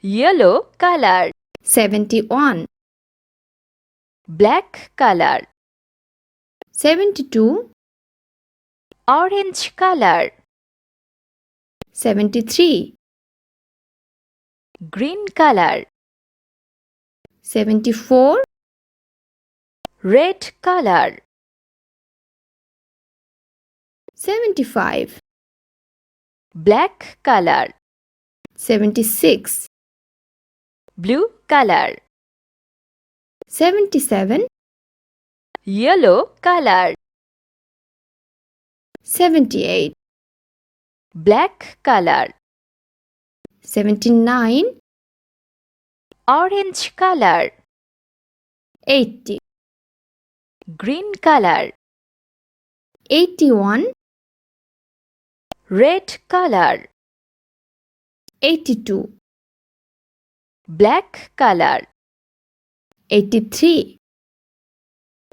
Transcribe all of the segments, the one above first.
yellow color. 71, Black color. 72, Orange color. 73, Green color. 74, Red color. 75, Black color. 76, Blue color. 77, Yellow color. 78, Black color. 79, Orange color. 80, Green color. 81, Red color. 82, Black color. 83,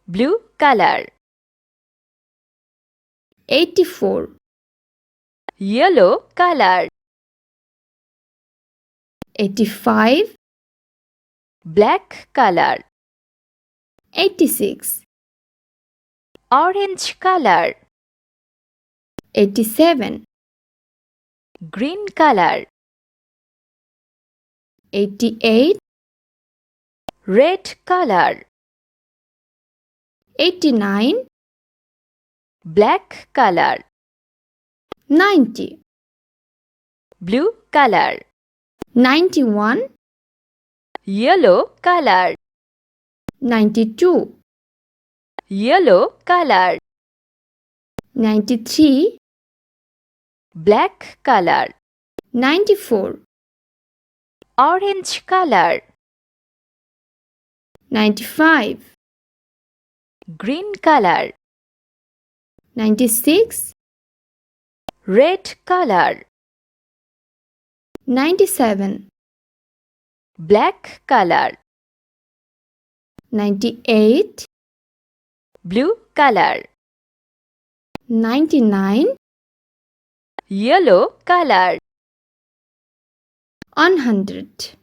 Blue color. 84, Yellow color. 85, Black color. 86, Orange color. 87, Green color. 88, Red color. 89, Black color. 90, Blue color. 91, Yellow color. 92, Yellow color. 93, Black color. 94, Orange color. 95, Green color. 96, Red color. 97, Black color. 98, Blue color. 99, Yellow color. 100.